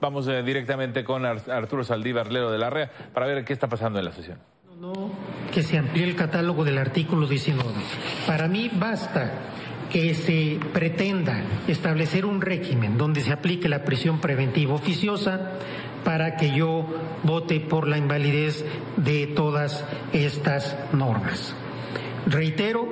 Vamos directamente con Arturo Saldívar Lero de la REA para ver qué está pasando en la sesión. No, que se amplíe el catálogo del artículo 19. Para mí basta que se pretenda establecer un régimen donde se aplique la prisión preventiva oficiosa para que yo vote por la invalidez de todas estas normas. Reitero,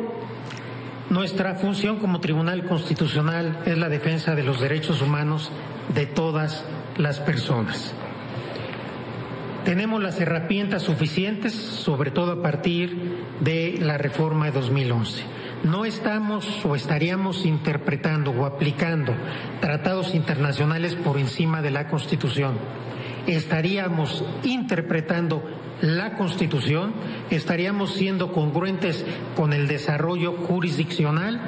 nuestra función como Tribunal Constitucional es la defensa de los derechos humanos de todas las personas. Tenemos las herramientas suficientes, sobre todo a partir de la reforma de 2011. No estamos o estaríamos interpretando o aplicando tratados internacionales por encima de la Constitución. Estaríamos interpretando la Constitución, estaríamos siendo congruentes con el desarrollo jurisdiccional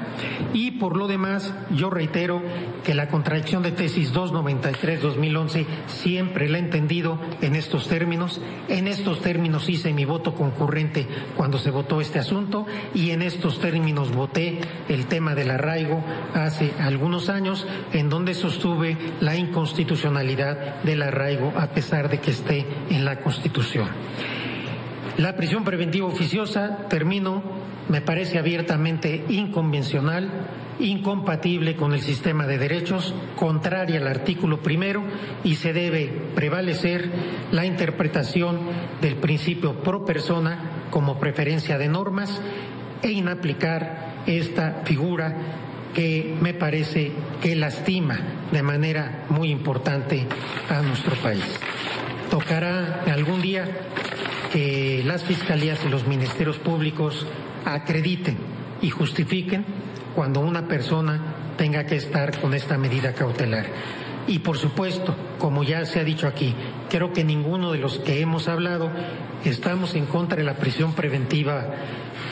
y por lo demás yo reitero que la contradicción de tesis 293-2011 siempre la he entendido en estos términos hice mi voto concurrente cuando se votó este asunto y en estos términos voté el tema del arraigo hace algunos años en donde sostuve la inconstitucionalidad del arraigo a pesar de que esté en la Constitución. La prisión preventiva oficiosa, termino, me parece abiertamente inconvencional, incompatible con el sistema de derechos, contraria al artículo 1 y se debe prevalecer la interpretación del principio pro persona como preferencia de normas e inaplicar esta figura que me parece que lastima de manera muy importante a nuestro país. Tocará algún día que las fiscalías y los ministerios públicos acrediten y justifiquen cuando una persona tenga que estar con esta medida cautelar. Y por supuesto, como ya se ha dicho aquí, creo que ninguno de los que hemos hablado estamos en contra de la prisión preventiva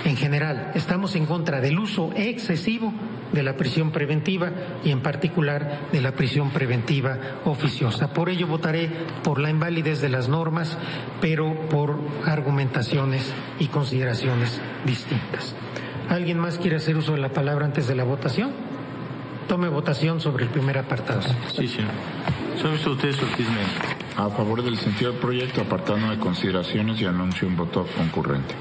en general. Estamos en contra del uso excesivo de la prisión preventiva y en particular de la prisión preventiva oficiosa. Por ello votaré por la invalidez de las normas, pero por argumentaciones y consideraciones distintas. ¿Alguien más quiere hacer uso de la palabra antes de la votación? Tome votación sobre el primer apartado. Sí, señor. ¿Sabe usted, Ortiz Mena? A favor del sentido del proyecto, apartando de consideraciones y anuncio un voto concurrente.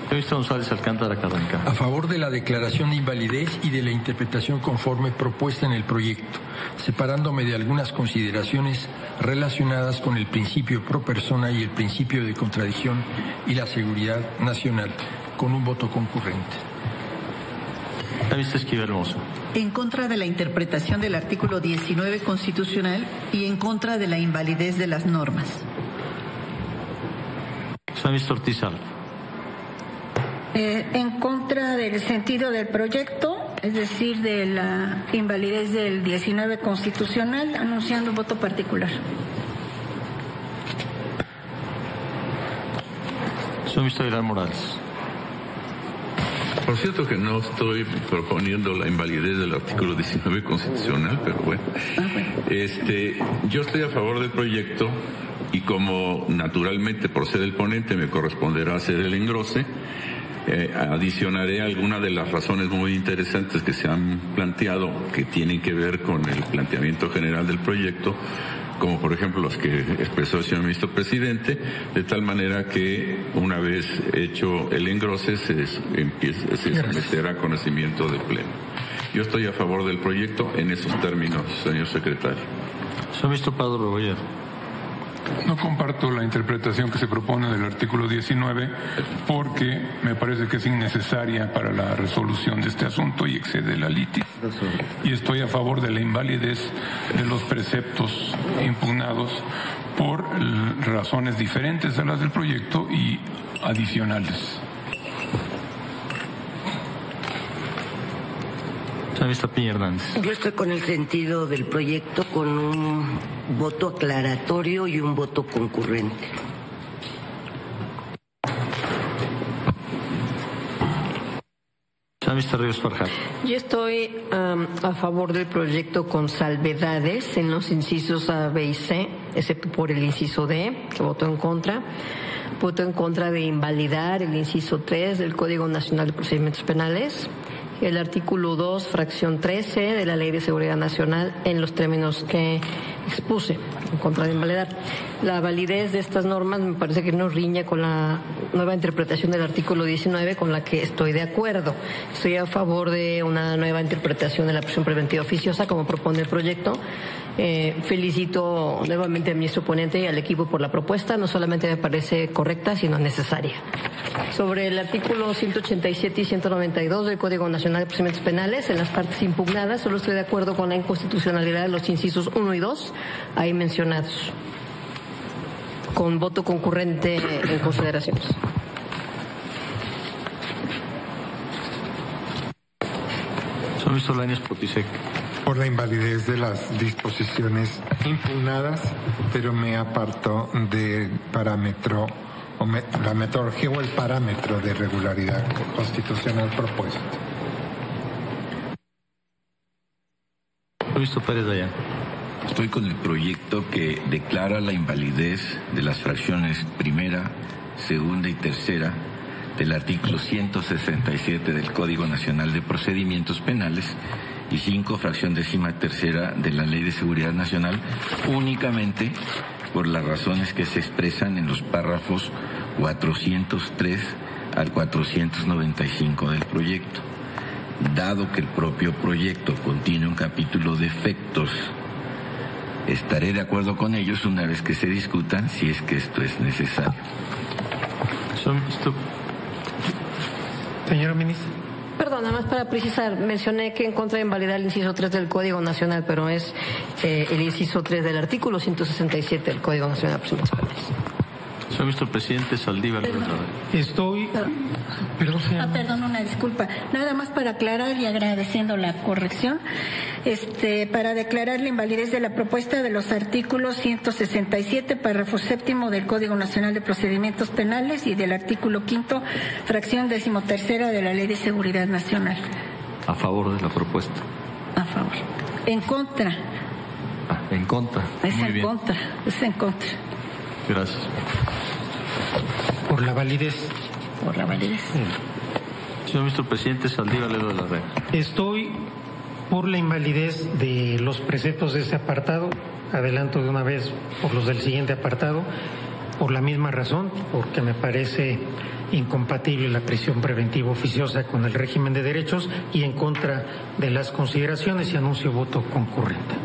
Ministro González Alcántara Carranca. A favor de la declaración de invalidez y de la interpretación conforme propuesta en el proyecto, separándome de algunas consideraciones relacionadas con el principio pro persona y el principio de contradicción y la seguridad nacional, con un voto concurrente. La ministra Esquivel Hermoso. En contra de la interpretación del artículo 19 constitucional y en contra de la invalidez de las normas. La ministra Ortiz Alfa. En contra del sentido del proyecto, es decir, de la invalidez del 19 constitucional, anunciando voto particular. Señor ministro Aguilar Morales. Por cierto que no estoy proponiendo la invalidez del artículo 19 constitucional, pero bueno. Yo estoy a favor del proyecto y como naturalmente procede el ponente me corresponderá hacer el engrose. Adicionaré algunas de las razones muy interesantes que se han planteado que tienen que ver con el planteamiento general del proyecto, como por ejemplo los que expresó el señor ministro presidente, de tal manera que una vez hecho el engrose se someterá a conocimiento del Pleno. Yo estoy a favor del proyecto en esos términos, señor secretario. Señor ministro Padre Rebolledo. No comparto la interpretación que se propone del artículo 19 porque me parece que es innecesaria para la resolución de este asunto y excede la litis. Y estoy a favor de la invalidez de los preceptos impugnados por razones diferentes a las del proyecto y adicionales. Yo estoy con el sentido del proyecto, con un voto aclaratorio y un voto concurrente. Yo estoy a favor del proyecto con salvedades en los incisos A, B y C, excepto por el inciso D, que voto en contra. Voto en contra de invalidar el inciso 3 del Código Nacional de Procedimientos Penales, el artículo 2, fracción 13 de la Ley de Seguridad Nacional en los términos que expuse en contra de invalidar. La validez de estas normas me parece que no riña con la nueva interpretación del artículo 19, con la que estoy de acuerdo. Estoy a favor de una nueva interpretación de la prisión preventiva oficiosa, como propone el proyecto. Felicito nuevamente al ministro ponente y al equipo por la propuesta. No solamente me parece correcta, sino necesaria. Sobre el artículo 187 y 192 del Código Nacional de Procedimientos Penales, en las partes impugnadas, solo estoy de acuerdo con la inconstitucionalidad de los incisos 1 y 2, ahí mencionados, con voto concurrente en consideraciones. Señor ministro Lainez Potisek. Por la invalidez de las disposiciones impugnadas, pero me aparto del parámetro o la metodología o el parámetro de regularidad constitucional propuesto. Ministro Pérez Dayán. Estoy con el proyecto que declara la invalidez de las fracciones primera, segunda y tercera del artículo 167 del Código Nacional de Procedimientos Penales y 5, fracción 13ª de la Ley de Seguridad Nacional, únicamente por las razones que se expresan en los párrafos 403 al 495 del proyecto. Dado que el propio proyecto contiene un capítulo de efectos, estaré de acuerdo con ellos una vez que se discutan si es que esto es necesario. Señora ministra. Perdón, nada más para precisar, mencioné que en contra de invalidar el inciso 3 del Código Nacional, pero es el inciso 3 del artículo 167 del Código Nacional de Procedimientos Penales. Señor ministro presidente Saldívar. Estoy... Perdón, una disculpa. Nada más para aclarar y agradeciendo la corrección, para declarar la invalidez de la propuesta de los artículos 167, párrafo 7º del Código Nacional de Procedimientos Penales y del artículo 5º, fracción 13ª de la Ley de Seguridad Nacional. A favor de la propuesta. A favor. En contra. En contra. Es Muy en bien. contra. Es en contra. Gracias. Por la validez. Por la validez. Señor ministro presidente Saldívar Ledo de la Red. Estoy por la invalidez de los preceptos de ese apartado. Adelanto de una vez por los del siguiente apartado, por la misma razón, porque me parece incompatible la prisión preventiva oficiosa con el régimen de derechos, y en contra de las consideraciones, y anuncio voto concurrente.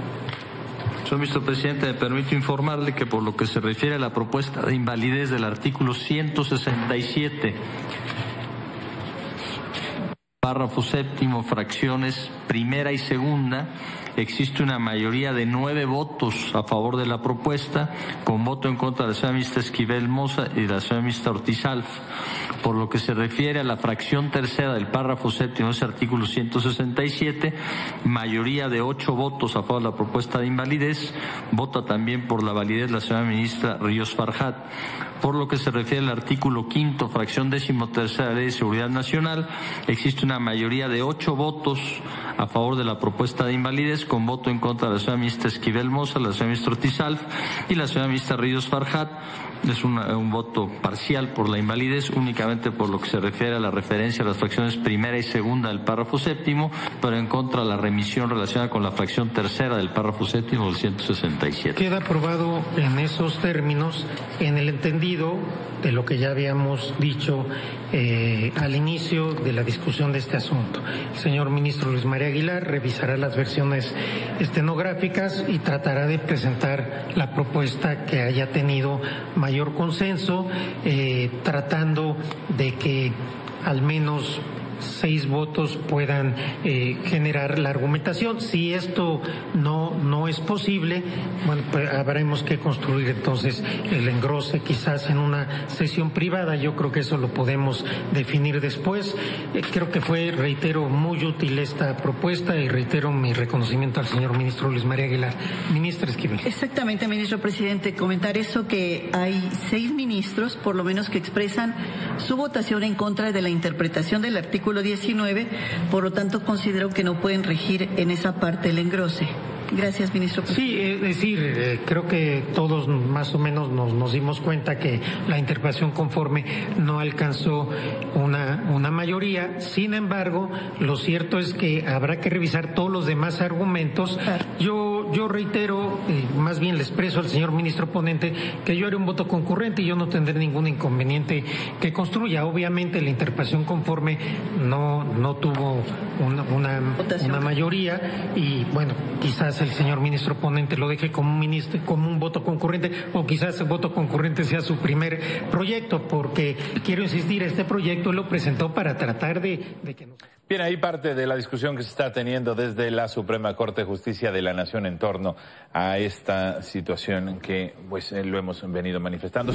Señor ministro presidente, me permito informarle que por lo que se refiere a la propuesta de invalidez del artículo 167, párrafo 7º, fracciones primera y segunda, existe una mayoría de 9 votos a favor de la propuesta, con voto en contra de la señora ministra Esquivel Moza y de la señora ministra Ortiz Alf. Por lo que se refiere a la fracción tercera del párrafo 7º de ese artículo 167, mayoría de 8 votos a favor de la propuesta de invalidez, vota también por la validez la señora ministra Ríos Farjat. Por lo que se refiere al artículo 5º, fracción 13ª de la Ley de Seguridad Nacional, existe una mayoría de 8 votos a favor de la propuesta de invalidez, con voto en contra de la señora ministra Esquivel Moza, la señora ministra Ortiz Alf y la señora ministra Ríos Farjat. Es un voto parcial por la invalidez, únicamente por lo que se refiere a la referencia a las fracciones primera y segunda del párrafo 7º, pero en contra de la remisión relacionada con la fracción tercera del párrafo 7º del 167. Queda aprobado en esos términos, en el entendido de lo que ya habíamos dicho al inicio de la discusión de este asunto. El señor ministro Luis María Aguilar revisará las versiones estenográficas y tratará de presentar la propuesta que haya tenido mayor consenso, tratando de que al menos 6 votos puedan generar la argumentación. Si esto no es posible, bueno, pues habremos que construir entonces el engrose quizás en una sesión privada. Yo creo que eso lo podemos definir después. Creo que fue, reitero, muy útil esta propuesta, y reitero mi reconocimiento al señor ministro Luis María Aguilar. Ministra Esquivel. Exactamente, ministro presidente. Comentar eso, que hay 6 ministros, por lo menos, que expresan su votación en contra de la interpretación del artículo 19, por lo tanto considero que no pueden regir en esa parte el engrose. Gracias, ministro. Sí, es decir, creo que todos más o menos nos dimos cuenta que la interpretación conforme no alcanzó una mayoría. Sin embargo, lo cierto es que habrá que revisar todos los demás argumentos. Yo reitero, más bien le expreso al señor ministro ponente que yo haré un voto concurrente y yo no tendré ningún inconveniente que construya. Obviamente la interpretación conforme no tuvo una mayoría y bueno, quizás el señor ministro ponente lo deje como un voto concurrente, o quizás el voto concurrente sea su primer proyecto, porque quiero insistir, este proyecto lo presentó para tratar de que no... Bien, ahí parte de la discusión que se está teniendo desde la Suprema Corte de Justicia de la Nación en torno a esta situación que pues lo hemos venido manifestando.